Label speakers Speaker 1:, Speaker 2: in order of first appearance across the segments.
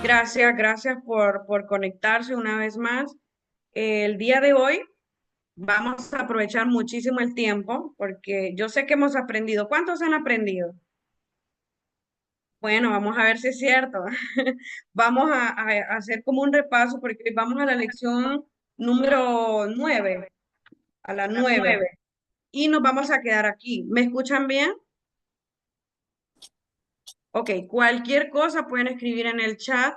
Speaker 1: Gracias, gracias por conectarse una vez más. El día de hoy vamos a aprovechar muchísimo el tiempo porque yo sé que hemos aprendido. ¿Cuántos han aprendido? Bueno, vamos a ver si es cierto. Vamos a hacer como un repaso porque hoy vamos a la lección número 9, a la 9, y nos vamos a quedar aquí. ¿Me escuchan bien? Ok, cualquier cosa pueden escribir en el chat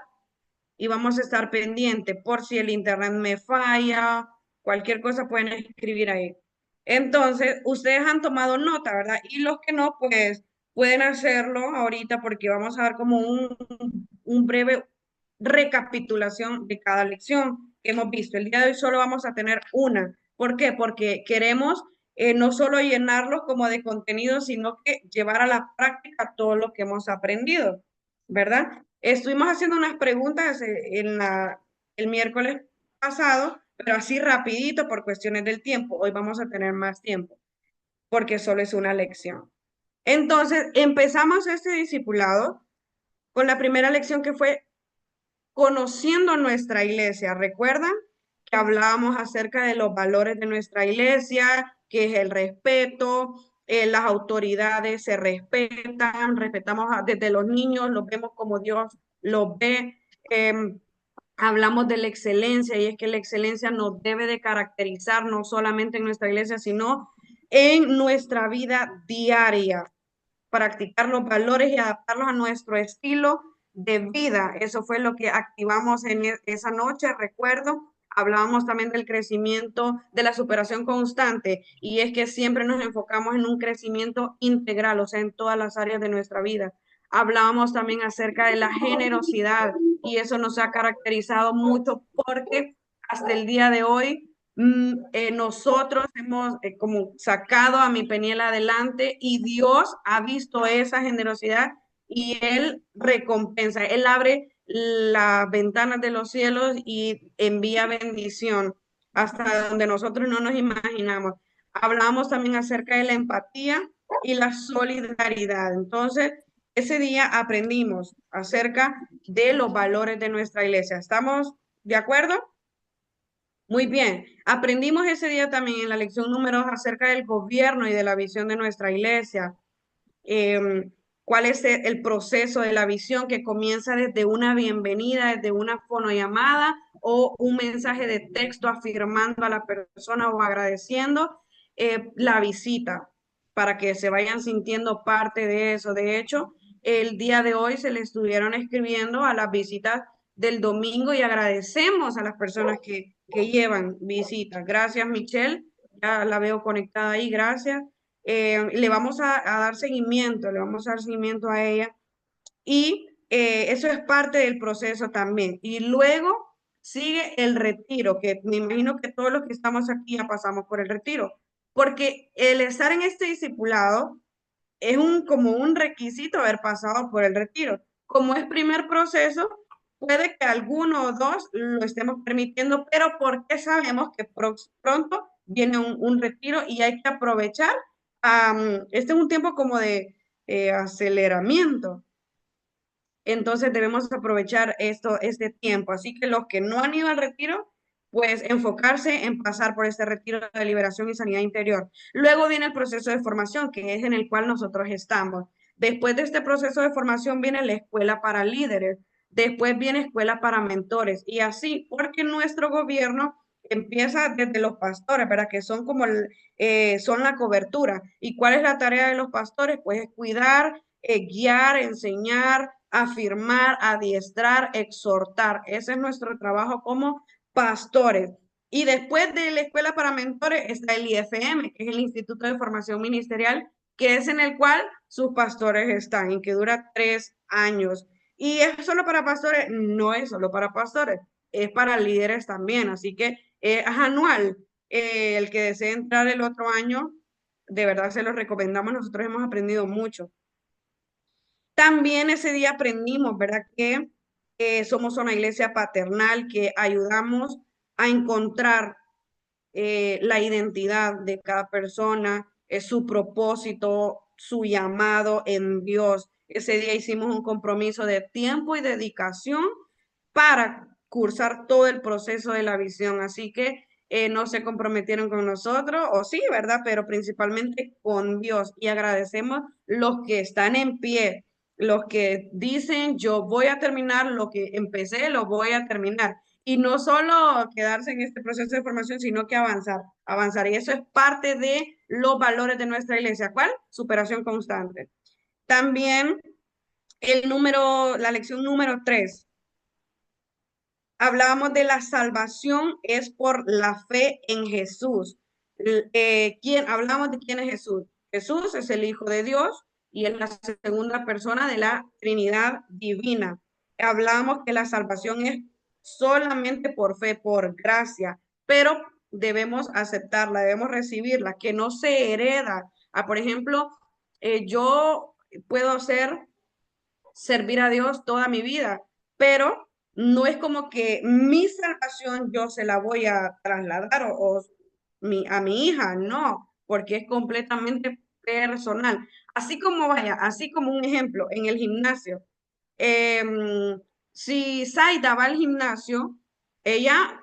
Speaker 1: y vamos a estar pendiente por si el internet me falla, cualquier cosa pueden escribir ahí. Entonces, ustedes han tomado nota, ¿verdad? Y los que no, pues pueden hacerlo ahorita porque vamos a dar como un breve recapitulación de cada lección que hemos visto. El día de hoy solo vamos a tener una. ¿Por qué? Porque queremos no solo llenarlos como de contenido, sino que llevar a la práctica todo lo que hemos aprendido, ¿verdad? Estuvimos haciendo unas preguntas el miércoles pasado, pero así rapidito por cuestiones del tiempo. Hoy vamos a tener más tiempo porque solo es una lección. Entonces, empezamos este discipulado con la primera lección que fue conociendo nuestra iglesia. ¿Recuerdan que hablábamos acerca de los valores de nuestra iglesia, que es el respeto, las autoridades se respetan, desde los niños, los vemos como Dios los ve. Hablamos de la excelencia y es que la excelencia nos debe de caracterizar no solamente en nuestra iglesia, sino en nuestra vida diaria, practicar los valores y adaptarlos a nuestro estilo de vida. Eso fue lo que activamos en esa noche, recuerdo. Hablábamos también del crecimiento, de la superación constante, y es que siempre nos enfocamos en un crecimiento integral, o sea, en todas las áreas de nuestra vida. Hablábamos también acerca de la generosidad, y eso nos ha caracterizado mucho porque hasta el día de hoy nosotros hemos como sacado a mi Peniel adelante y Dios ha visto esa generosidad y Él recompensa, Él abre las ventanas de los cielos y envía bendición hasta donde nosotros no nos imaginamos. Hablamos también acerca de la empatía y la solidaridad. Entonces, ese día aprendimos acerca de los valores de nuestra iglesia. ¿Estamos de acuerdo? Muy bien, aprendimos ese día también en la lección número 2 acerca del gobierno y de la visión de nuestra iglesia. Cuál es el proceso de la visión que comienza desde una bienvenida, desde una fonollamada o un mensaje de texto afirmando a la persona o agradeciendo la visita para que se vayan sintiendo parte de eso. De hecho, el día de hoy se le estuvieron escribiendo a las visitas del domingo y agradecemos a las personas que llevan visitas. Gracias, Michelle. Ya la veo conectada ahí, gracias. Le vamos a dar seguimiento, le vamos a dar seguimiento a ella y eso es parte del proceso también. Y luego sigue el retiro, que me imagino que todos los que estamos aquí ya pasamos por el retiro, porque el estar en este discipulado es como un requisito haber pasado por el retiro. Como es primer proceso, puede que alguno o dos lo estemos permitiendo, pero porque sabemos que pronto viene un retiro y hay que aprovechar. Este es un tiempo como de aceleramiento. Entonces debemos aprovechar este tiempo. Así que los que no han ido al retiro, pues enfocarse en pasar por este retiro de liberación y sanidad interior. Luego viene el proceso de formación, que es en el cual nosotros estamos. Después de este proceso de formación viene la escuela para líderes. Después viene escuela para mentores. Y así, porque nuestro gobierno empieza desde los pastores, ¿verdad? Que son como son la cobertura. ¿Y cuál es la tarea de los pastores? Pues es cuidar, guiar, enseñar, afirmar, adiestrar, exhortar. Ese es nuestro trabajo como pastores. Y después de la escuela para mentores está el IFM, que es el Instituto de Formación Ministerial, que es en el cual sus pastores están y que dura 3 años. ¿Y es solo para pastores? No es solo para pastores, es para líderes también. Así que es anual. El que desee entrar el otro año, de verdad se lo recomendamos. Nosotros hemos aprendido mucho. También ese día aprendimos, ¿verdad? Que somos una iglesia paternal, que ayudamos a encontrar la identidad de cada persona, su propósito, su llamado en Dios. Ese día hicimos un compromiso de tiempo y dedicación para cursar todo el proceso de la visión. Así que no se comprometieron con nosotros, o sí, ¿verdad? Pero principalmente con Dios. Y agradecemos los que están en pie, los que dicen, yo voy a terminar lo que empecé, lo voy a terminar. Y no solo quedarse en este proceso de formación, sino que avanzar, avanzar. Y eso es parte de los valores de nuestra iglesia. ¿Cuál? Superación constante. También la lección número 3. Hablábamos de la salvación es por la fe en Jesús. Hablamos de quién es Jesús? Jesús es el Hijo de Dios y es la segunda persona de la Trinidad divina. Hablamos que la salvación es solamente por fe, por gracia, pero debemos aceptarla, debemos recibirla, que no se hereda. Por ejemplo, yo puedo servir a Dios toda mi vida, pero no es como que mi salvación yo se la voy a trasladar a mi hija, no, porque es completamente personal. Así como vaya, así como un ejemplo, en el gimnasio, si Zaida va al gimnasio, ella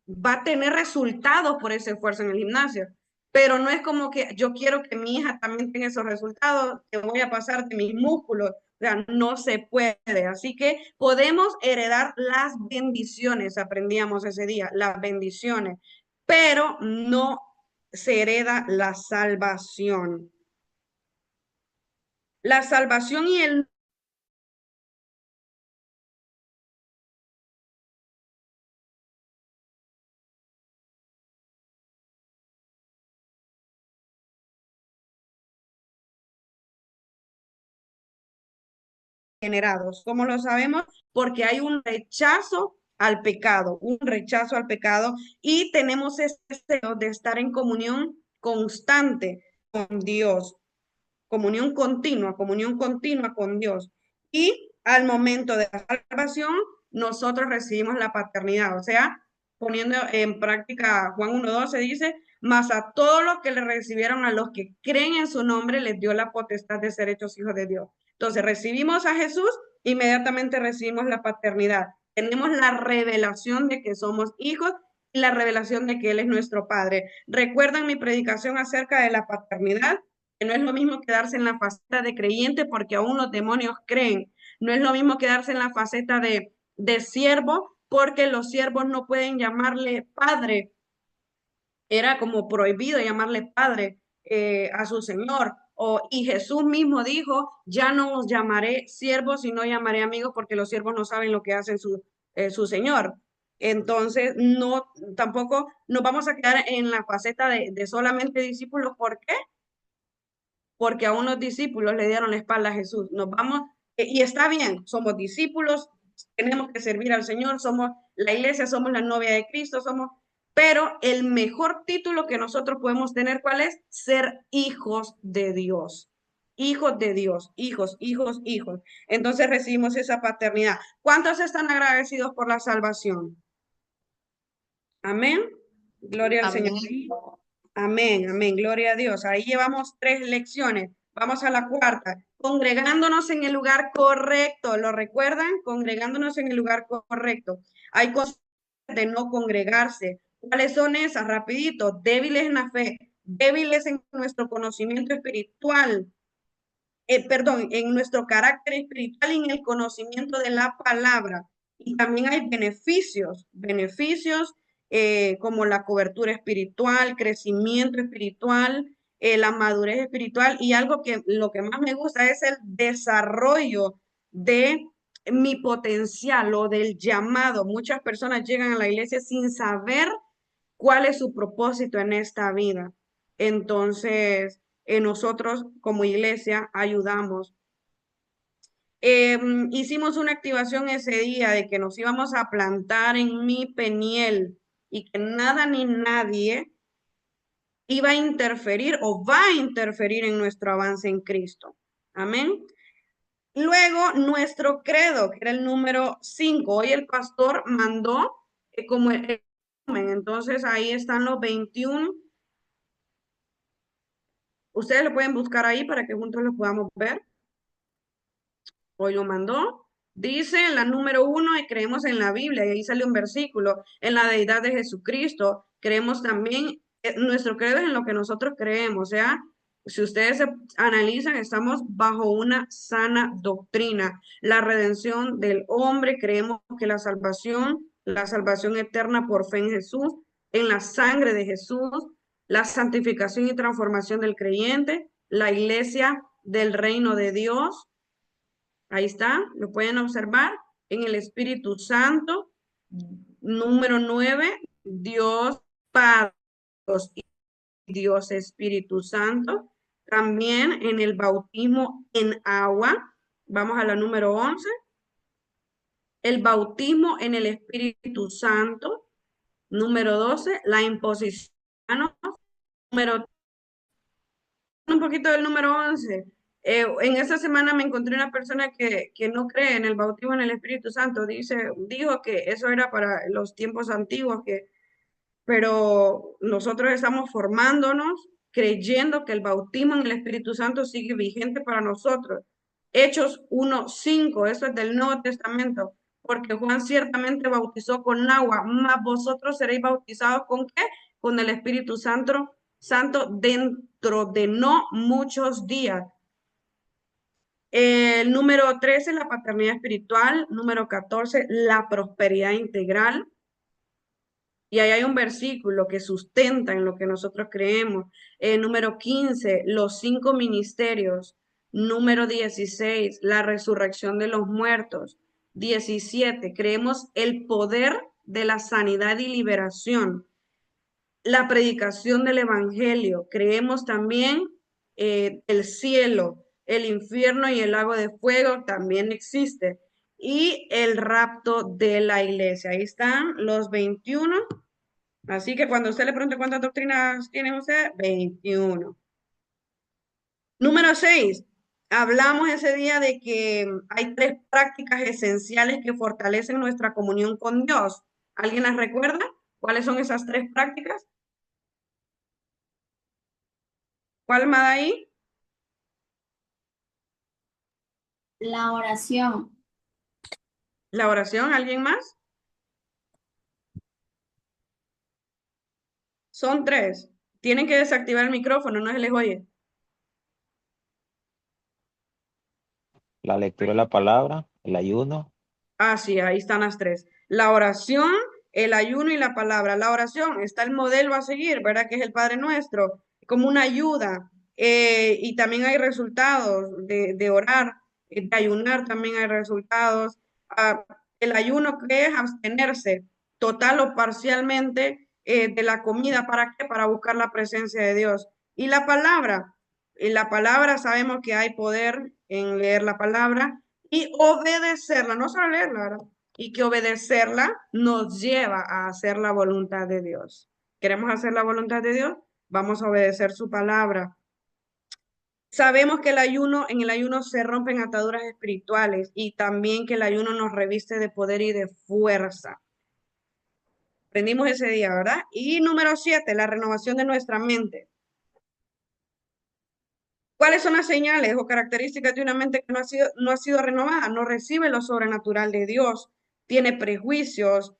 Speaker 1: va a tener resultados por ese esfuerzo en el gimnasio, pero no es como que yo quiero que mi hija también tenga esos resultados, te voy a pasar de mis músculos, o sea, no se puede. Así que podemos heredar las bendiciones, aprendíamos ese día, las bendiciones, pero no se hereda la salvación. La salvación y el generados. ¿Cómo lo sabemos? Porque hay un rechazo al pecado, un rechazo al pecado y tenemos este deseo de estar en comunión constante con Dios, comunión continua con Dios. Y al momento de la salvación, nosotros recibimos la paternidad, o sea, poniendo en práctica Juan 1:12 dice, mas a todos los que le recibieron, a los que creen en su nombre, les dio la potestad de ser hechos hijos de Dios. Entonces, recibimos a Jesús, inmediatamente recibimos la paternidad. Tenemos la revelación de que somos hijos y la revelación de que Él es nuestro Padre. ¿Recuerdan mi predicación acerca de la paternidad? Que no es lo mismo quedarse en la faceta de creyente porque aún los demonios creen. No es lo mismo quedarse en la faceta de siervo porque los siervos no pueden llamarle padre. Era como prohibido llamarle padre a su Señor. Y Jesús mismo dijo, ya no os llamaré siervos, sino llamaré amigos porque los siervos no saben lo que hacen su Señor. Entonces, no, tampoco nos vamos a quedar en la faceta de solamente discípulos. ¿Por qué? Porque a unos discípulos le dieron la espalda a Jesús. Nos vamos, y está bien, somos discípulos, tenemos que servir al Señor, somos la iglesia, somos la novia de Cristo, pero el mejor título que nosotros podemos tener, ¿cuál es? Ser hijos de Dios. Hijos de Dios, hijos, hijos, hijos. Entonces recibimos esa paternidad. ¿Cuántos están agradecidos por la salvación? Amén. Gloria al Señor.
Speaker 2: Amén.
Speaker 1: Amén, amén, gloria a Dios. Ahí llevamos 3 lecciones. Vamos a la cuarta. Congregándonos en el lugar correcto. ¿Lo recuerdan? Congregándonos en el lugar correcto. Hay cosas de no congregarse. ¿Cuáles son esas? Rapidito. Débiles en la fe, débiles en nuestro conocimiento espiritual. Perdón, en nuestro carácter espiritual y en el conocimiento de la palabra. Y también hay beneficios como la cobertura espiritual, crecimiento espiritual, la madurez espiritual y algo que lo que más me gusta es el desarrollo de mi potencial o del llamado. Muchas personas llegan a la iglesia sin saber cuál es su propósito en esta vida. Entonces, nosotros como iglesia ayudamos. Hicimos una activación ese día de que nos íbamos a plantar en mi peniel y que nada ni nadie iba a interferir o va a interferir en nuestro avance en Cristo. Amén. Luego, nuestro credo, que era el número 5. Hoy el pastor mandó como el resumen. Entonces, ahí están los 21. Ustedes lo pueden buscar ahí para que juntos lo podamos ver. Hoy lo mandó. Dice en la número 1, y creemos en la Biblia, y ahí sale un versículo, en la deidad de Jesucristo. Creemos también, nuestro credo es en lo que nosotros creemos. O sea, si ustedes se analizan, estamos bajo una sana doctrina. La redención del hombre, creemos que la salvación eterna por fe en Jesús, en la sangre de Jesús, la santificación y transformación del creyente, la iglesia del reino de Dios. Ahí está, lo pueden observar en el Espíritu Santo. Número 9, Dios Padre y Dios Espíritu Santo. También en el bautismo en agua. Vamos a la número 11, el bautismo en el Espíritu Santo. Número 12, la imposición. Número un poquito del número 11. En esta semana me encontré una persona que no cree en el bautismo en el Espíritu Santo. Dijo que eso era para los tiempos antiguos, pero nosotros estamos formándonos creyendo que el bautismo en el Espíritu Santo sigue vigente para nosotros. Hechos 1:5, eso es del Nuevo Testamento, porque Juan ciertamente bautizó con agua, mas vosotros seréis bautizados ¿con qué? Con el Espíritu Santo dentro de no muchos días. El número 13, la paternidad espiritual. Número 14, la prosperidad integral. Y ahí hay un versículo que sustenta en lo que nosotros creemos. Número 15, los 5 ministerios. Número 16, la resurrección de los muertos. 17, creemos el poder de la sanidad y liberación. La predicación del evangelio. Creemos también el cielo, el infierno y el lago de fuego también existe. Y el rapto de la iglesia. Ahí están los 21. Así que cuando usted le pregunte cuántas doctrinas tiene usted, 21. Número 6. Hablamos ese día de que hay 3 prácticas esenciales que fortalecen nuestra comunión con Dios. ¿Alguien las recuerda? ¿Cuáles son esas 3 prácticas? ¿Cuál más ahí?
Speaker 2: La oración.
Speaker 1: La oración, ¿alguien más? Son 3. Tienen que desactivar el micrófono, no se les oye.
Speaker 3: La lectura de la palabra, el ayuno.
Speaker 1: Ah, sí, ahí están las 3. La oración, el ayuno y la palabra. La oración está el modelo a seguir, ¿verdad? Que es el Padre Nuestro, como una ayuda. Y también hay resultados de orar, de ayunar también hay resultados. Ah, el ayuno que es abstenerse total o parcialmente de la comida. ¿Para qué? Para buscar la presencia de Dios. Y la palabra. En la palabra sabemos que hay poder en leer la palabra y obedecerla, no solo leerla, ¿verdad? Y que obedecerla nos lleva a hacer la voluntad de Dios. ¿Queremos hacer la voluntad de Dios? Vamos a obedecer su palabra. Sabemos que en el ayuno se rompen ataduras espirituales y también que el ayuno nos reviste de poder y de fuerza. Aprendimos ese día, ¿verdad? Y número 7, la renovación de nuestra mente. ¿Cuáles son las señales o características de una mente que no ha sido renovada? No recibe lo sobrenatural de Dios, tiene prejuicios,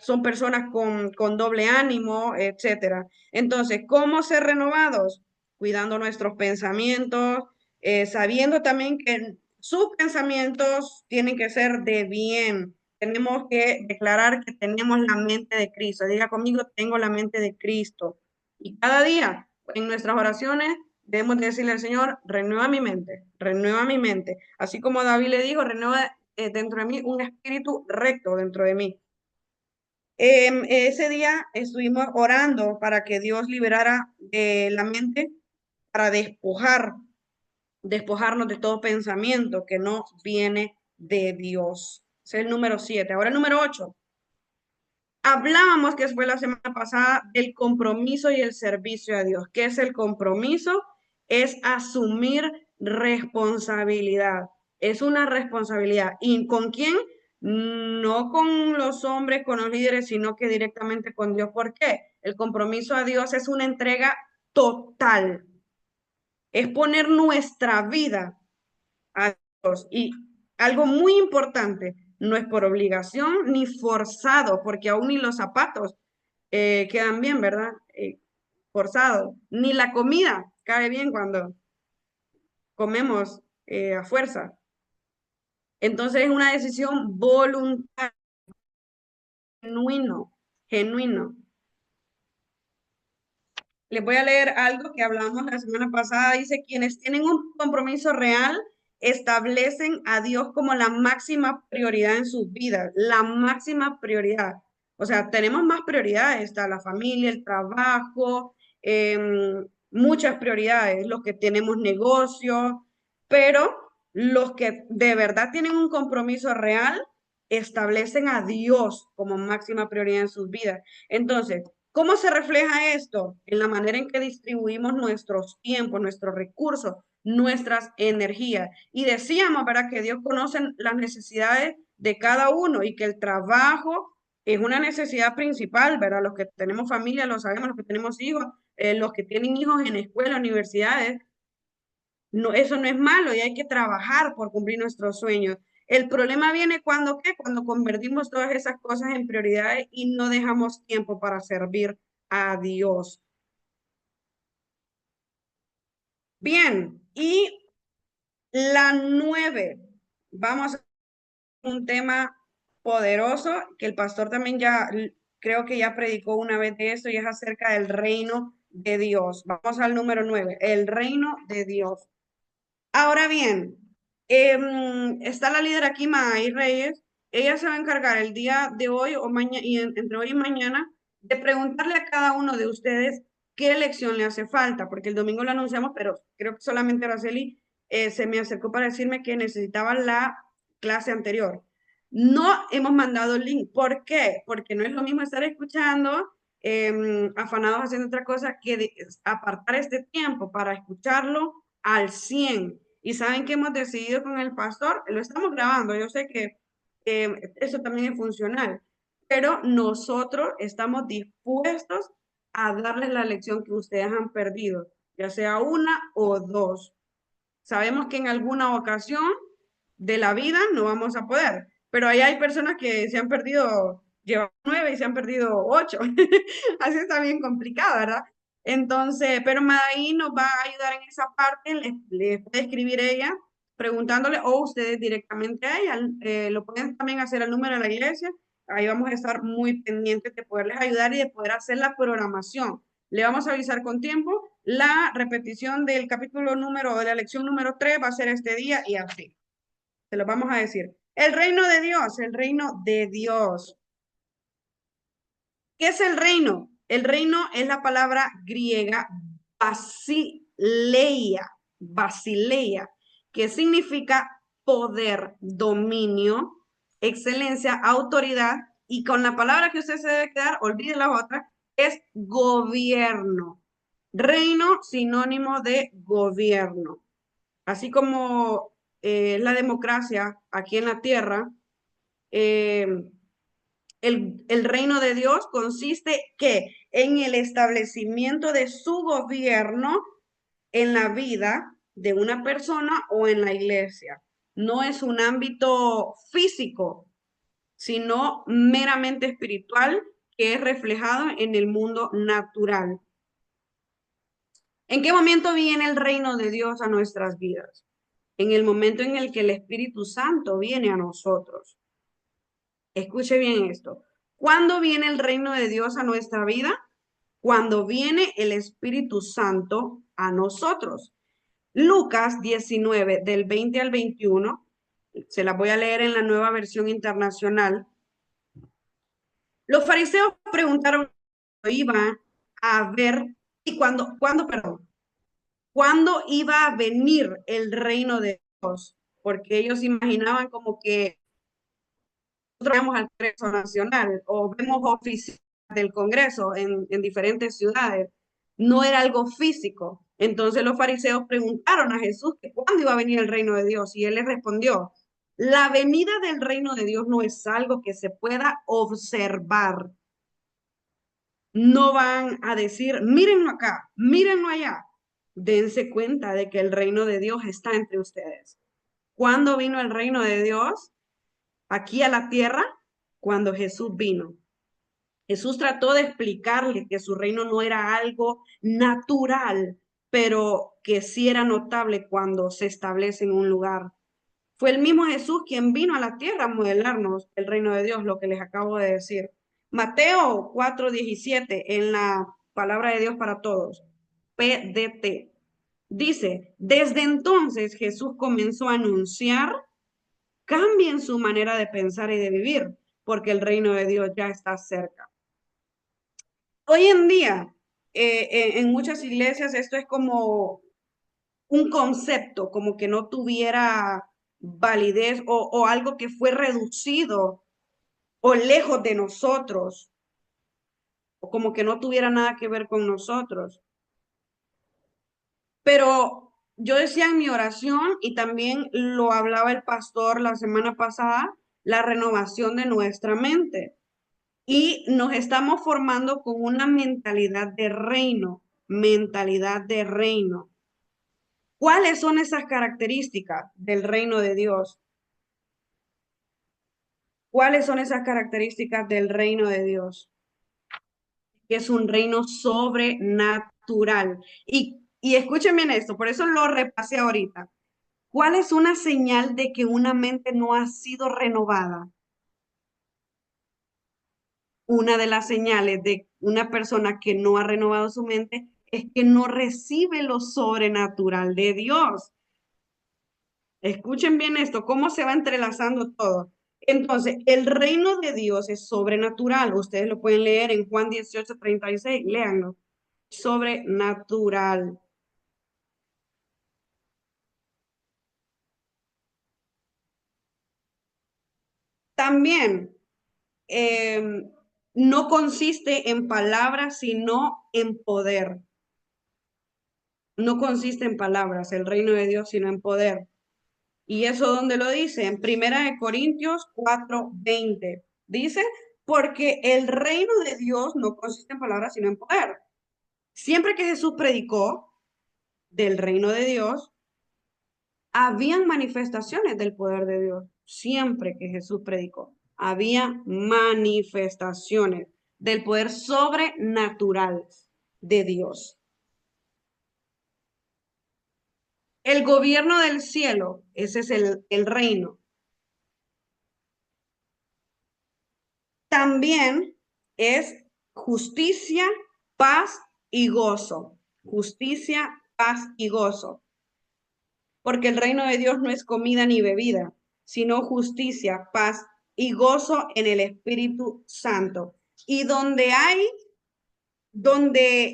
Speaker 1: son personas con doble ánimo, etcétera. Entonces, ¿cómo ser renovados? Cuidando nuestros pensamientos, sabiendo también que sus pensamientos tienen que ser de bien. Tenemos que declarar que tenemos la mente de Cristo. Diga conmigo, tengo la mente de Cristo. Y cada día en nuestras oraciones debemos decirle al Señor, renueva mi mente. Así como David le dijo, renueva dentro de mí un espíritu recto dentro de mí. Ese día estuvimos orando para que Dios liberara la mente para despojarnos de todo pensamiento que no viene de Dios. Ese es el número 7. Ahora el número 8. Hablábamos, que fue la semana pasada, del compromiso y el servicio a Dios. ¿Qué es el compromiso? Es asumir responsabilidad. Es una responsabilidad. ¿Y con quién? No con los hombres, con los líderes, sino que directamente con Dios. ¿Por qué? El compromiso a Dios es una entrega total. Es poner nuestra vida a Dios. Algo muy importante, no es por obligación ni forzado, porque aún ni los zapatos quedan bien, ¿verdad? Forzado. Ni la comida cae bien cuando comemos a fuerza. Entonces es una decisión voluntaria, genuino, genuino. Les voy a leer algo que hablamos la semana pasada. Dice, quienes tienen un compromiso real establecen a Dios como la máxima prioridad en sus vidas, la máxima prioridad. O sea, tenemos más prioridades, está la familia, el trabajo, muchas prioridades, los que tenemos negocios, pero los que de verdad tienen un compromiso real establecen a Dios como máxima prioridad en sus vidas. Entonces, ¿cómo se refleja esto? En la manera en que distribuimos nuestros tiempos, nuestros recursos, nuestras energías. Y decíamos, ¿verdad? Que Dios conoce las necesidades de cada uno y que el trabajo es una necesidad principal, ¿verdad? Los que tenemos familia lo sabemos, los que tenemos hijos, los que tienen hijos en escuelas, universidades, no, eso no es malo y hay que trabajar por cumplir nuestros sueños. El problema viene cuando, ¿qué? Cuando convertimos todas esas cosas en prioridades y no dejamos tiempo para servir a Dios. Bien, y la 9. Vamos a un tema poderoso que el pastor también ya, creo que ya predicó una vez de esto y es acerca del reino de Dios. Vamos al número 9, el reino de Dios. Ahora bien, está la líder aquí, May Reyes. Ella se va a encargar el día de hoy o mañana, y entre hoy y mañana, de preguntarle a cada uno de ustedes qué lección le hace falta, porque el domingo lo anunciamos, pero creo que solamente Araceli se me acercó para decirme que necesitaba la clase anterior. No hemos mandado el link. ¿Por qué? Porque no es lo mismo estar escuchando, afanados haciendo otra cosa, que apartar este tiempo para escucharlo al 100. Y saben que hemos decidido con el pastor, lo estamos grabando, yo sé que eso también es funcional, pero nosotros estamos dispuestos a darles la lección que ustedes han perdido, ya sea una o dos. Sabemos que en alguna ocasión de la vida no vamos a poder, pero ahí hay personas que se han perdido, llevan 9 y se han perdido 8. Así está bien complicado, ¿verdad? Entonces, pero Madaí nos va a ayudar en esa parte, le puede escribir ella preguntándole o ustedes directamente a ella. Lo pueden también hacer al número de la iglesia. Ahí vamos a estar muy pendientes de poderles ayudar y de poder hacer la programación. Le vamos a avisar con tiempo. La repetición del capítulo número, de la lección número 3 va a ser este día y así. Se lo vamos a decir. El reino de Dios, el reino de Dios. ¿Qué es el reino? El reino es la palabra griega basileia, que significa poder, dominio, excelencia, autoridad, y con la palabra que usted se debe quedar, olvide la otra, es gobierno. Reino, sinónimo de gobierno. Así como la democracia aquí en la tierra, el reino de Dios consiste ¿qué? En el establecimiento de su gobierno en la vida de una persona o en la iglesia. No es un ámbito físico, sino meramente espiritual que es reflejado en el mundo natural. ¿En qué momento viene el reino de Dios a nuestras vidas? En el momento en el que el Espíritu Santo viene a nosotros. Escuche bien esto. ¿Cuándo viene el reino de Dios a nuestra vida? Cuando viene el Espíritu Santo a nosotros. Lucas 19, del 20 al 21, se la voy a leer en la Nueva Versión Internacional. Los fariseos preguntaron cuándo iba a ver y cuándo iba a venir el reino de Dios, porque ellos imaginaban como que nosotros vamos al Congreso Nacional o vemos oficinas del Congreso en diferentes ciudades. No era algo físico. Entonces los fariseos preguntaron a Jesús que cuándo iba a venir el reino de Dios y él les respondió, la venida del reino de Dios no es algo que se pueda observar. No van a decir, mírenlo acá, mírenlo allá. Dense cuenta de que el reino de Dios está entre ustedes. ¿Cuándo vino el reino de Dios aquí a la tierra? Cuando Jesús vino. Jesús trató de explicarle que su reino no era algo natural, pero que sí era notable cuando se establece en un lugar. Fue el mismo Jesús quien vino a la tierra a modelarnos el reino de Dios, lo que les acabo de decir. Mateo 4:17 en la palabra de Dios para todos, PDT. Dice, desde entonces Jesús comenzó a anunciar, cambien su manera de pensar y de vivir, porque el reino de Dios ya está cerca. Hoy en día, en muchas iglesias esto es como un concepto, como que no tuviera validez o algo que fue reducido o lejos de nosotros, o como que no tuviera nada que ver con nosotros. Pero yo decía en mi oración y también lo hablaba el pastor la semana pasada, la renovación de nuestra mente. Y nos estamos formando con una mentalidad de reino, mentalidad de reino. ¿Cuáles son esas características del reino de Dios? ¿Cuáles son esas características del reino de Dios? Que es un reino sobrenatural. Y escuchen bien esto, por eso lo repasé ahorita. ¿Cuál es una señal de que una mente no ha sido renovada? Una de las señales de una persona que no ha renovado su mente es que no recibe lo sobrenatural de Dios. Escuchen bien esto, cómo se va entrelazando todo. Entonces, el reino de Dios es sobrenatural. Ustedes lo pueden leer en Juan 18:36, léanlo. Sobrenatural. También no consiste en palabras, sino en poder. No consiste en palabras el reino de Dios, sino en poder. ¿Y eso dónde lo dice? En Primera de Corintios 4:20. Dice, porque el reino de Dios no consiste en palabras, sino en poder. Siempre que Jesús predicó del reino de Dios, habían manifestaciones del poder de Dios. Siempre que Jesús predicó, había manifestaciones del poder sobrenatural de Dios. El gobierno del cielo, ese es el reino. También es justicia, paz y gozo. Justicia, paz y gozo. Porque el reino de Dios no es comida ni bebida, sino justicia, paz y gozo en el Espíritu Santo. Y donde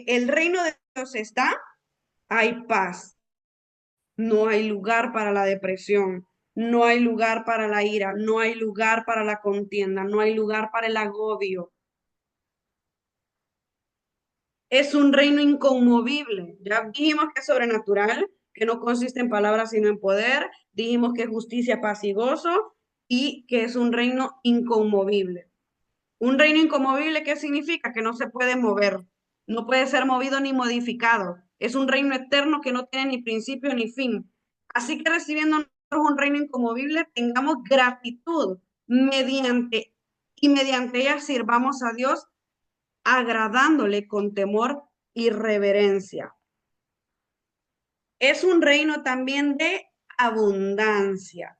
Speaker 1: el reino de Dios está, hay paz. No hay lugar para la depresión, no hay lugar para la ira, no hay lugar para la contienda, no hay lugar para el agobio. Es un reino inconmovible. Ya dijimos que es sobrenatural, que no consiste en palabras sino en poder. Dijimos que es justicia, paz y gozo y que es un reino inconmovible. Un reino inconmovible, ¿qué significa? Que no se puede mover, no puede ser movido ni modificado. Es un reino eterno que no tiene ni principio ni fin. Así que recibiendo nosotros un reino inconmovible, tengamos gratitud mediante ella sirvamos a Dios agradándole con temor y reverencia. Es un reino también de abundancia.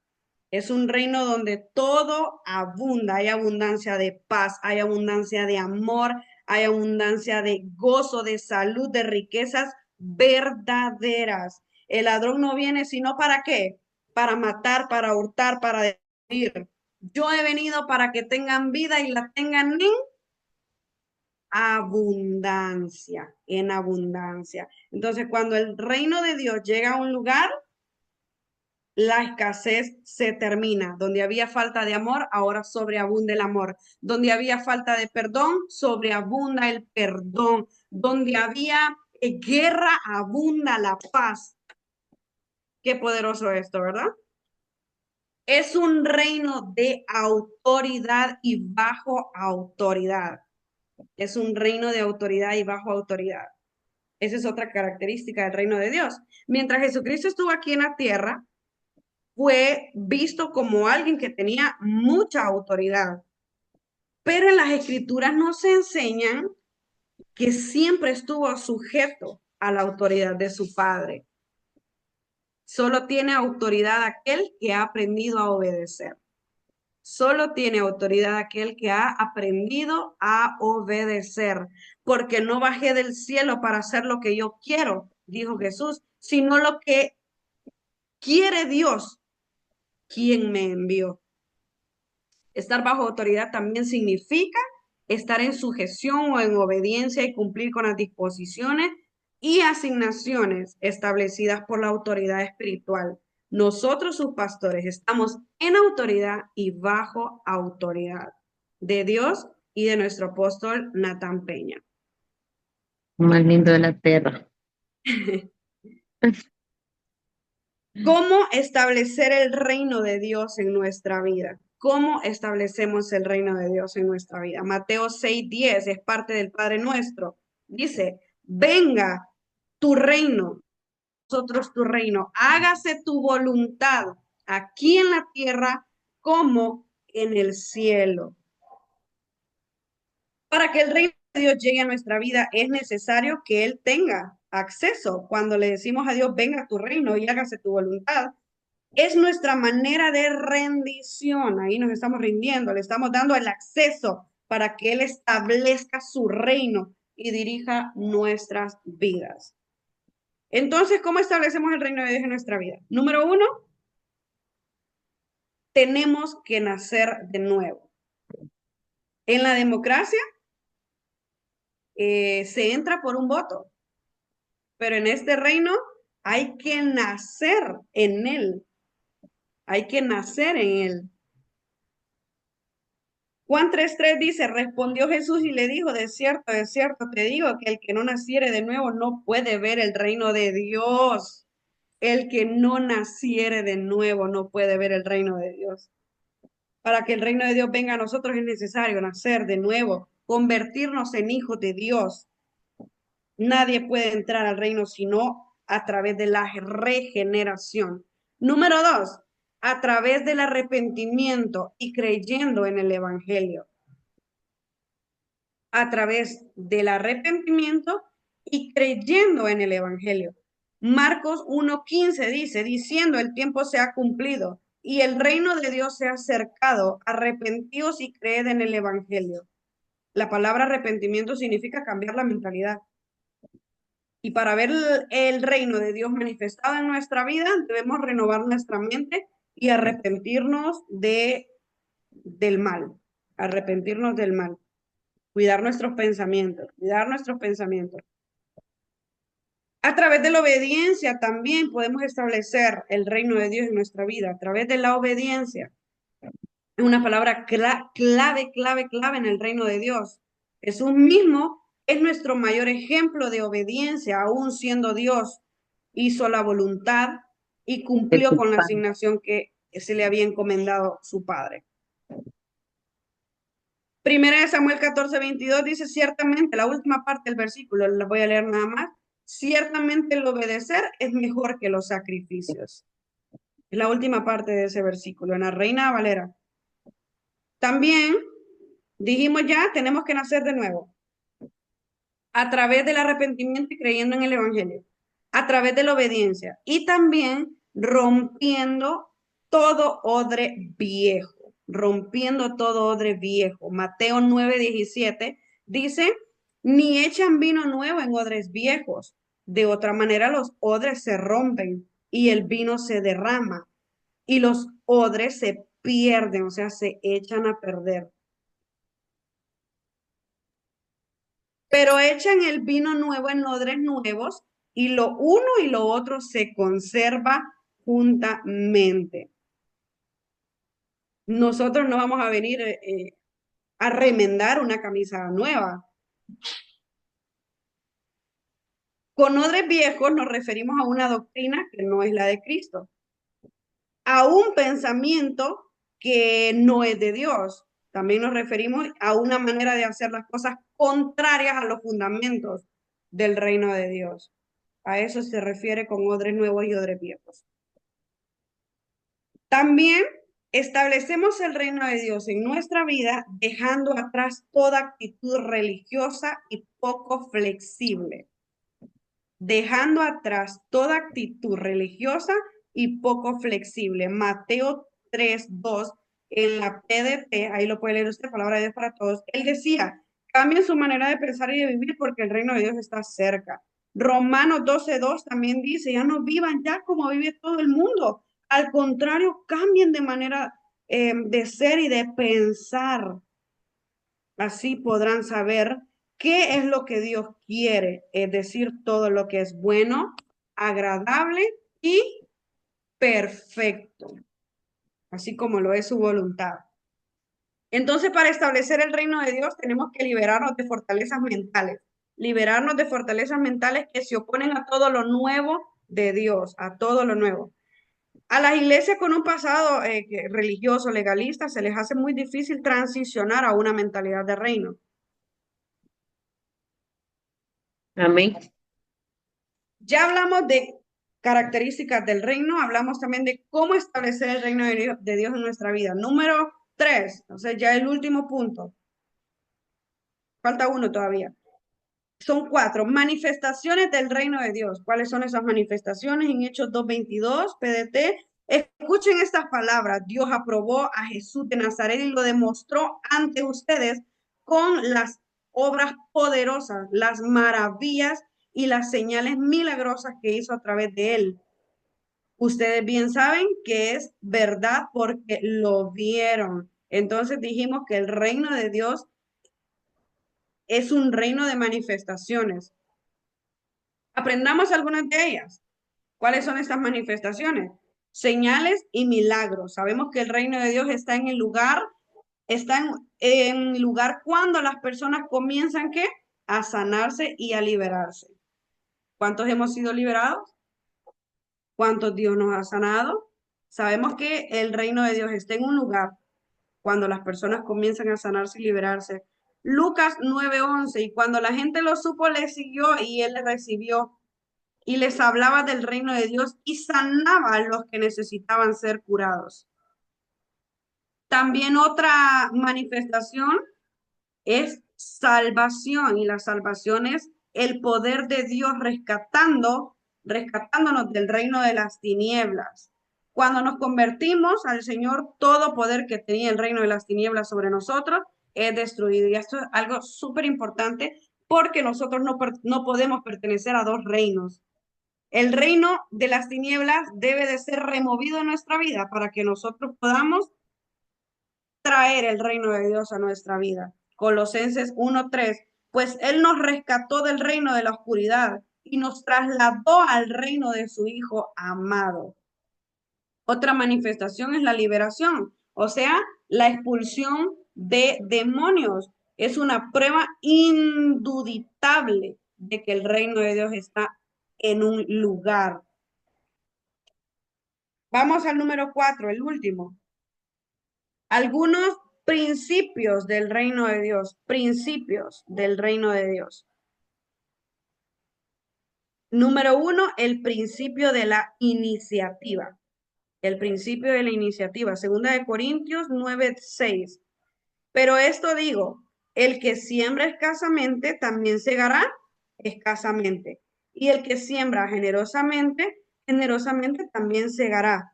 Speaker 1: Es un reino donde todo abunda. Hay abundancia de paz, hay abundancia de amor, hay abundancia de gozo, de salud, de riquezas verdaderas. El ladrón no viene sino para qué? Para matar, para hurtar, para destruir. Yo he venido para que tengan vida y la tengan en abundancia, en abundancia. Entonces, cuando el reino de Dios llega a un lugar, la escasez se termina. Donde había falta de amor, ahora sobreabunda el amor. Donde había falta de perdón, sobreabunda el perdón. Donde había guerra, abunda la paz. Qué poderoso esto, ¿verdad? Es un reino de autoridad y bajo autoridad. Es un reino de autoridad y bajo autoridad. Esa es otra característica del reino de Dios. Mientras Jesucristo estuvo aquí en la tierra, fue visto como alguien que tenía mucha autoridad. Pero en las escrituras nos enseñan que siempre estuvo sujeto a la autoridad de su padre. Solo tiene autoridad aquel que ha aprendido a obedecer. Solo tiene autoridad aquel que ha aprendido a obedecer, porque no bajé del cielo para hacer lo que yo quiero, dijo Jesús, sino lo que quiere Dios, quien me envió. Estar bajo autoridad también significa estar en sujeción o en obediencia y cumplir con las disposiciones y asignaciones establecidas por la autoridad espiritual. Nosotros, sus pastores, estamos en autoridad y bajo autoridad de Dios y de nuestro apóstol Natán Peña.
Speaker 4: Más lindo de la tierra.
Speaker 1: ¿Cómo establecer el reino de Dios en nuestra vida? ¿Cómo establecemos el reino de Dios en nuestra vida? Mateo 6:10 es parte del Padre Nuestro. Dice, venga tu reino, nosotros tu reino, hágase tu voluntad aquí en la tierra como en el cielo. Para que el reino de Dios llegue a nuestra vida es necesario que Él tenga acceso. Cuando le decimos a Dios, venga tu reino y hágase tu voluntad, es nuestra manera de rendición. Ahí nos estamos rindiendo, le estamos dando el acceso para que Él establezca su reino y dirija nuestras vidas. Entonces, ¿cómo establecemos el reino de Dios en nuestra vida? Número 1, tenemos que nacer de nuevo. En la democracia se entra por un voto, pero en este reino hay que nacer en Él. Hay que nacer en Él. Juan 3:3 dice, respondió Jesús y le dijo, de cierto te digo que el que no naciere de nuevo no puede ver el reino de Dios. El que no naciere de nuevo no puede ver el reino de Dios. Para que el reino de Dios venga a nosotros es necesario nacer de nuevo, convertirnos en hijos de Dios. Nadie puede entrar al reino sino a través de la regeneración. Número 2, a través del arrepentimiento y creyendo en el Evangelio. A través del arrepentimiento y creyendo en el Evangelio. Marcos 1:15 dice, diciendo el tiempo se ha cumplido y el reino de Dios se ha acercado, arrepentíos y creed en el Evangelio. La palabra arrepentimiento significa cambiar la mentalidad. Y para ver el reino de Dios manifestado en nuestra vida, debemos renovar nuestra mente y arrepentirnos del mal. Arrepentirnos del mal. Cuidar nuestros pensamientos. A través de la obediencia también podemos establecer el reino de Dios en nuestra vida. A través de la obediencia. Es una palabra clave en el reino de Dios. Jesús mismo es nuestro mayor ejemplo de obediencia, aún siendo Dios. Hizo la voluntad y cumplió con la asignación que se le había encomendado su padre. Primera de Samuel 14:22 dice, ciertamente, la última parte del versículo, la voy a leer nada más, ciertamente el obedecer es mejor que los sacrificios. Es la última parte de ese versículo, en la Reina Valera. También dijimos ya, tenemos que nacer de nuevo. A través del arrepentimiento y creyendo en el Evangelio. A través de la obediencia. Y también rompiendo todo odre viejo. Rompiendo todo odre viejo. Mateo 9:17 dice, ni echan vino nuevo en odres viejos. De otra manera los odres se rompen y el vino se derrama. Y los odres se pierden, o sea, se echan a perder. Pero echan el vino nuevo en odres nuevos y lo uno y lo otro se conserva juntamente. Nosotros no vamos a venir a remendar una camisa nueva. Con odres viejos nos referimos a una doctrina que no es la de Cristo, a un pensamiento que no es de Dios. También nos referimos a una manera de hacer las cosas contrarias a los fundamentos del reino de Dios. A eso se refiere con odres nuevos y odres viejos. También establecemos el reino de Dios en nuestra vida, dejando atrás toda actitud religiosa y poco flexible. Dejando atrás toda actitud religiosa y poco flexible. Mateo 3:2, en la PDT, ahí lo puede leer usted, Palabra de Dios para Todos. Él decía, cambien su manera de pensar y de vivir porque el reino de Dios está cerca. Romanos 12:2 también dice, ya no vivan ya como vive todo el mundo. Al contrario, cambien de manera de ser y de pensar. Así podrán saber qué es lo que Dios quiere, es decir, todo lo que es bueno, agradable y perfecto, así como lo es su voluntad. Entonces, para establecer el reino de Dios, tenemos que liberarnos de fortalezas mentales. Liberarnos de fortalezas mentales que se oponen a todo lo nuevo de Dios, a todo lo nuevo. A las iglesias con un pasado religioso, legalista, se les hace muy difícil transicionar a una mentalidad de reino.
Speaker 4: Amén.
Speaker 1: Ya hablamos de características del reino, hablamos también de cómo establecer el reino de Dios en nuestra vida. Número 3, entonces ya el último punto. Falta uno todavía. Son 4 manifestaciones del reino de Dios. ¿Cuáles son esas manifestaciones? En Hechos 2:22, PDT. Escuchen estas palabras. Dios aprobó a Jesús de Nazaret y lo demostró ante ustedes con las obras poderosas, las maravillas y las señales milagrosas que hizo a través de él. Ustedes bien saben que es verdad porque lo vieron. Entonces dijimos que el reino de Dios es un reino de manifestaciones. Aprendamos algunas de ellas. ¿Cuáles son estas manifestaciones? Señales y milagros. Sabemos que el reino de Dios está en el lugar, lugar cuando las personas comienzan ¿qué? A sanarse y a liberarse. ¿Cuántos hemos sido liberados? ¿Cuántos Dios nos ha sanado? Sabemos que el reino de Dios está en un lugar cuando las personas comienzan a sanarse y liberarse. Lucas 9:11, y cuando la gente lo supo, le siguió y él le recibió y les hablaba del reino de Dios y sanaba a los que necesitaban ser curados. También otra manifestación es salvación, y la salvación es el poder de Dios rescatándonos del reino de las tinieblas. Cuando nos convertimos al Señor, todo poder que tenía el reino de las tinieblas sobre nosotros es destruido. Y esto es algo súper importante porque nosotros no podemos pertenecer a dos reinos. El reino de las tinieblas debe de ser removido en nuestra vida para que nosotros podamos traer el reino de Dios a nuestra vida. Colosenses 1:3, pues Él nos rescató del reino de la oscuridad y nos trasladó al reino de su Hijo amado. Otra manifestación es la liberación, o sea, la expulsión de demonios. Es una prueba indudable de que el reino de Dios está en un lugar. Vamos al número 4, el último. Algunos principios del reino de Dios, principios del reino de Dios. Número 1, el principio de la iniciativa. El principio de la iniciativa. Segunda de Corintios 9:6. Pero esto digo, el que siembra escasamente también segará escasamente. Y el que siembra generosamente, generosamente también segará.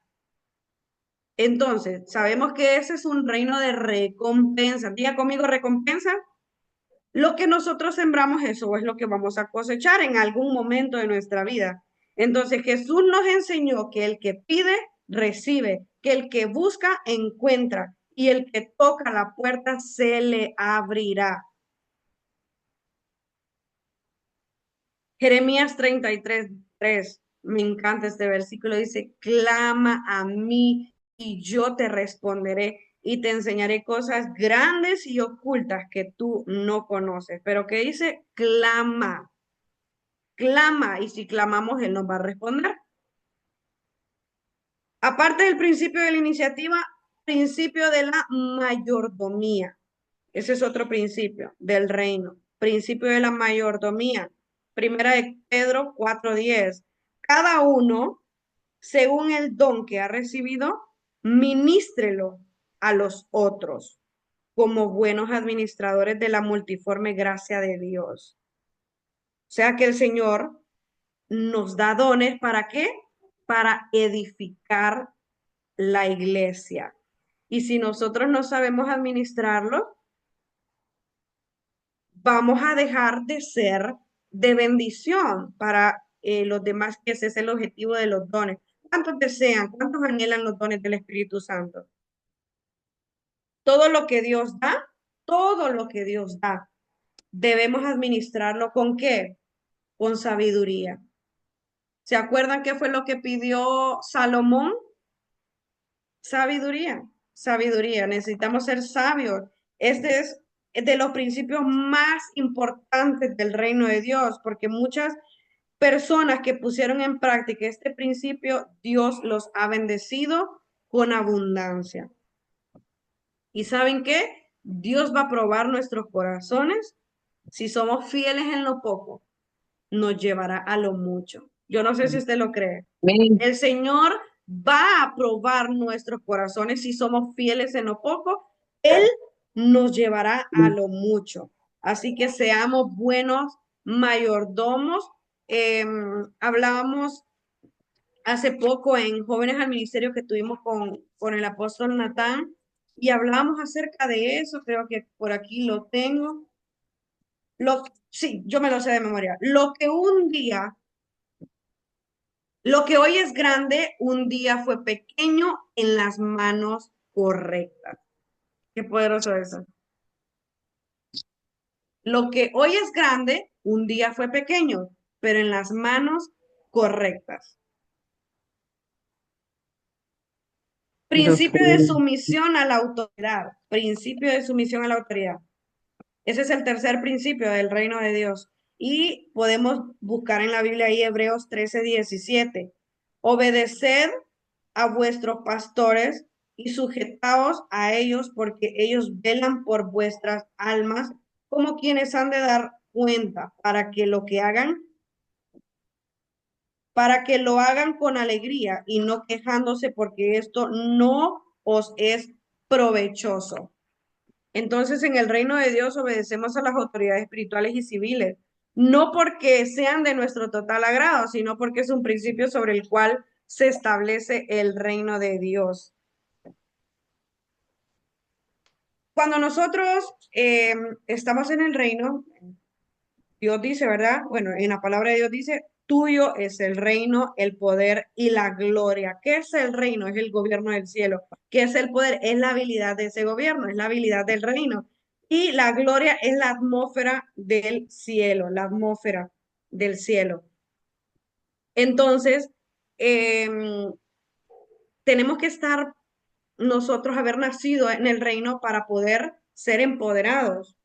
Speaker 1: Entonces, sabemos que ese es un reino de recompensa. Diga conmigo recompensa. Lo que nosotros sembramos, eso es lo que vamos a cosechar en algún momento de nuestra vida. Entonces, Jesús nos enseñó que el que pide, recibe, que el que busca, encuentra, y el que toca la puerta, se le abrirá. Jeremías 33:3. Me encanta este versículo. Dice, clama a mí y yo te responderé y te enseñaré cosas grandes y ocultas que tú no conoces. Pero ¿qué dice? Clama. Clama, y si clamamos, Él nos va a responder. Aparte del principio de la iniciativa, principio de la mayordomía. Ese es otro principio del reino. Principio de la mayordomía. Primera de Pedro 4:10. Cada uno, según el don que ha recibido, Ministrelo a los otros como buenos administradores de la multiforme gracia de Dios. O sea que el Señor nos da dones, ¿para qué? Para edificar la iglesia. Y si nosotros no sabemos administrarlo, vamos a dejar de ser de bendición para los demás, que ese es el objetivo de los dones. ¿Cuántos desean, cuántos anhelan los dones del Espíritu Santo? Todo lo que Dios da, todo lo que Dios da, debemos administrarlo ¿con qué? Con sabiduría. ¿Se acuerdan qué fue lo que pidió Salomón? Sabiduría, sabiduría. Necesitamos ser sabios. Este es de los principios más importantes del reino de Dios, porque muchas personas que pusieron en práctica este principio, Dios los ha bendecido con abundancia. ¿Y saben qué? Dios va a probar nuestros corazones. Si somos fieles en lo poco, nos llevará a lo mucho. Yo no sé si usted lo cree.
Speaker 4: Amén.
Speaker 1: El Señor va a probar nuestros corazones si somos fieles en lo poco. Él nos llevará a lo mucho. Así que seamos buenos mayordomos. Hablábamos hace poco en Jóvenes al Ministerio que tuvimos con el apóstol Natán y hablábamos acerca de eso. Creo que por aquí lo tengo. Sí, yo me lo sé de memoria. Lo que hoy es grande, un día fue pequeño en las manos correctas. Qué poderoso eso. Lo que hoy es grande, un día fue pequeño, pero en las manos correctas. Principio de sumisión a la autoridad. Principio de sumisión a la autoridad. Ese es el tercer principio del reino de Dios. Y podemos buscar en la Biblia ahí Hebreos 13:17. Obedeced a vuestros pastores y sujetaos a ellos, porque ellos velan por vuestras almas como quienes han de dar cuenta para que lo hagan con alegría y no quejándose, porque esto no os es provechoso. Entonces, en el reino de Dios obedecemos a las autoridades espirituales y civiles, no porque sean de nuestro total agrado, sino porque es un principio sobre el cual se establece el reino de Dios. Cuando nosotros estamos en el reino, Dios dice, ¿verdad? Bueno, en la palabra de Dios dice, tuyo es el reino, el poder y la gloria. ¿Qué es el reino? Es el gobierno del cielo. ¿Qué es el poder? Es la habilidad de ese gobierno, es la habilidad del reino. Y la gloria es la atmósfera del cielo, la atmósfera del cielo. Entonces, tenemos que estar nosotros, haber nacido en el reino para poder ser empoderados.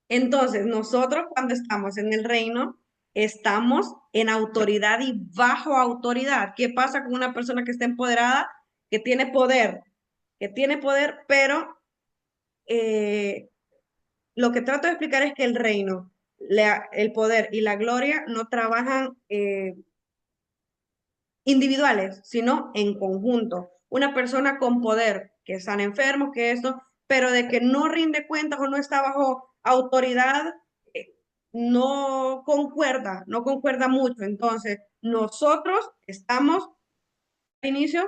Speaker 1: Entonces, nosotros cuando estamos en el reino, estamos en autoridad y bajo autoridad. ¿Qué pasa con una persona que está empoderada, que tiene poder? Pero lo que trato de explicar es que el reino, el poder y la gloria no trabajan individuales, sino en conjunto. Una persona con poder, que están enfermos, que esto, pero de que no rinde cuentas o no está bajo autoridad, no concuerda mucho. Entonces, nosotros estamos al inicio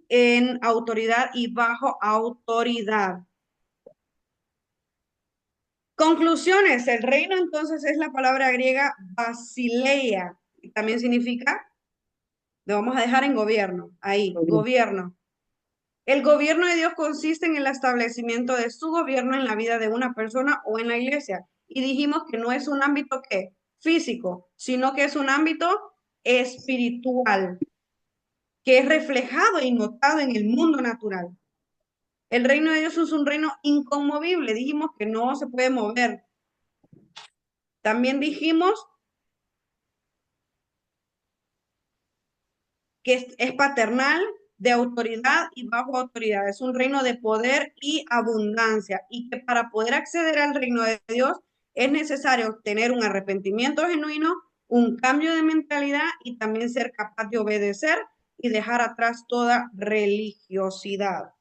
Speaker 1: en autoridad y bajo autoridad. Conclusiones. El reino entonces es la palabra griega basileia, y también significa, lo vamos a dejar en gobierno, ahí, gobierno. El gobierno de Dios consiste en el establecimiento de su gobierno en la vida de una persona o en la iglesia. Y dijimos que no es un ámbito ¿qué? Físico, sino que es un ámbito espiritual, que es reflejado y notado en el mundo natural. El reino de Dios es un reino inconmovible. Dijimos que no se puede mover. También dijimos que es paternal, de autoridad y bajo autoridad. Es un reino de poder y abundancia, y que para poder acceder al reino de Dios es necesario tener un arrepentimiento genuino, un cambio de mentalidad y también ser capaz de obedecer y dejar atrás toda religiosidad.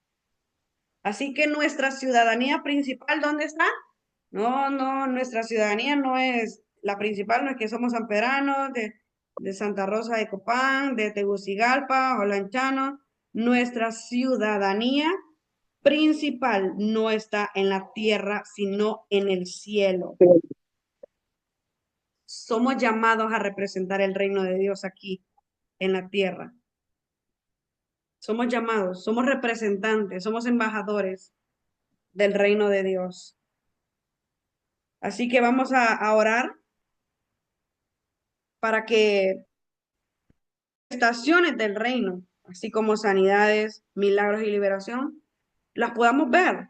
Speaker 1: Así que nuestra ciudadanía principal, ¿dónde está? No, nuestra ciudadanía no es, la principal no es que somos sanperanos, de Santa Rosa de Copán, de Tegucigalpa, Olanchano. Nuestra ciudadanía principal no está en la tierra, sino en el cielo. Somos llamados a representar el reino de Dios aquí en la tierra. Somos llamados, somos representantes, somos embajadores del reino de Dios. Así que vamos a orar para que manifestaciones del reino, así como sanidades, milagros y liberación, las podamos ver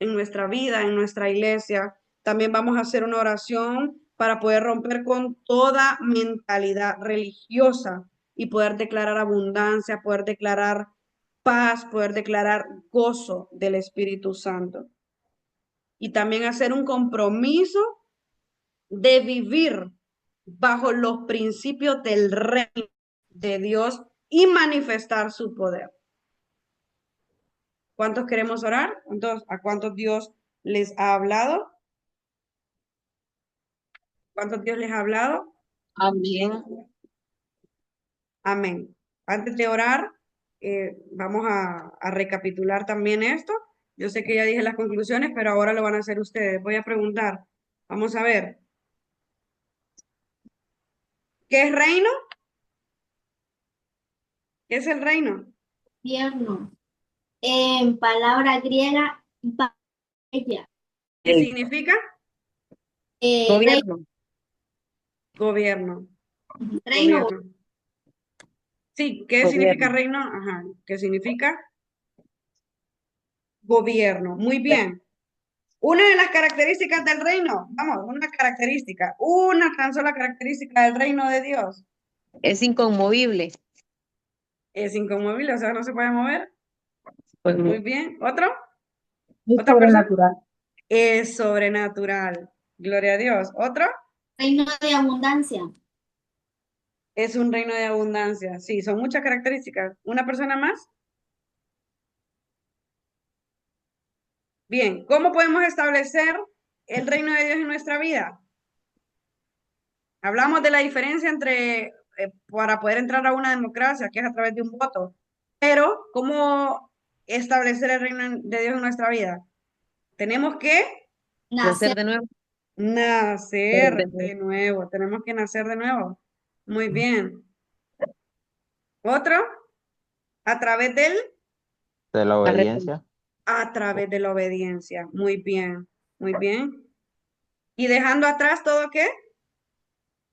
Speaker 1: en nuestra vida, en nuestra iglesia. También vamos a hacer una oración para poder romper con toda mentalidad religiosa y poder declarar abundancia, poder declarar paz, poder declarar gozo del Espíritu Santo. Y también hacer un compromiso de vivir bajo los principios del reino de Dios y manifestar su poder. ¿Cuántos queremos orar? ¿A cuántos Dios les ha hablado? ¿Cuántos Dios les ha hablado?
Speaker 4: Amén.
Speaker 1: Amén. Antes de orar, vamos a recapitular también esto. Yo sé que ya dije las conclusiones, pero ahora lo van a hacer ustedes. Voy a preguntar. Vamos a ver. ¿Qué es reino? ¿Qué es el reino?
Speaker 2: Gobierno. En palabra griega, ella.
Speaker 1: ¿Qué significa?
Speaker 4: Gobierno.
Speaker 1: Gobierno.
Speaker 2: Reino.
Speaker 1: Gobierno. Sí, ¿qué
Speaker 4: Gobierno.
Speaker 1: significa reino? Ajá, ¿qué significa? Gobierno. Muy bien. Una de las características del reino, vamos, una característica, una tan sola característica del reino de Dios.
Speaker 4: Es inconmovible.
Speaker 1: Es inconmovible, o sea, no se puede mover.
Speaker 4: Pues,
Speaker 1: Muy bien. ¿Otro?
Speaker 5: Es
Speaker 1: ¿Otra persona?
Speaker 5: sobrenatural.
Speaker 1: Es sobrenatural. Gloria a Dios. ¿Otro?
Speaker 2: Reino de abundancia.
Speaker 1: Es un reino de abundancia. Sí, son muchas características. ¿Una persona más? Bien, ¿cómo podemos establecer el reino de Dios en nuestra vida? Hablamos de la diferencia entre, para poder entrar a una democracia, que es a través de un voto, pero ¿cómo establecer el reino de Dios en nuestra vida? Tenemos que
Speaker 4: nacer
Speaker 2: Nacer.
Speaker 4: de nuevo.
Speaker 1: nacer de nuevo, tenemos que nacer de nuevo. Muy bien. ¿Otro? A través del,
Speaker 3: De la obediencia.
Speaker 1: a través de la obediencia. Muy bien, muy bien. Y dejando atrás todo qué?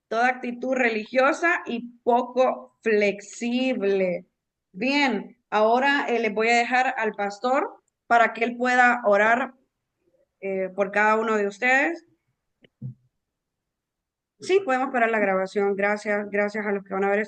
Speaker 1: Toda actitud religiosa y poco flexible. Bien, ahora les voy a dejar al pastor para que él pueda orar por cada uno de ustedes. Sí, podemos parar la grabación. Gracias a los que van a ver esta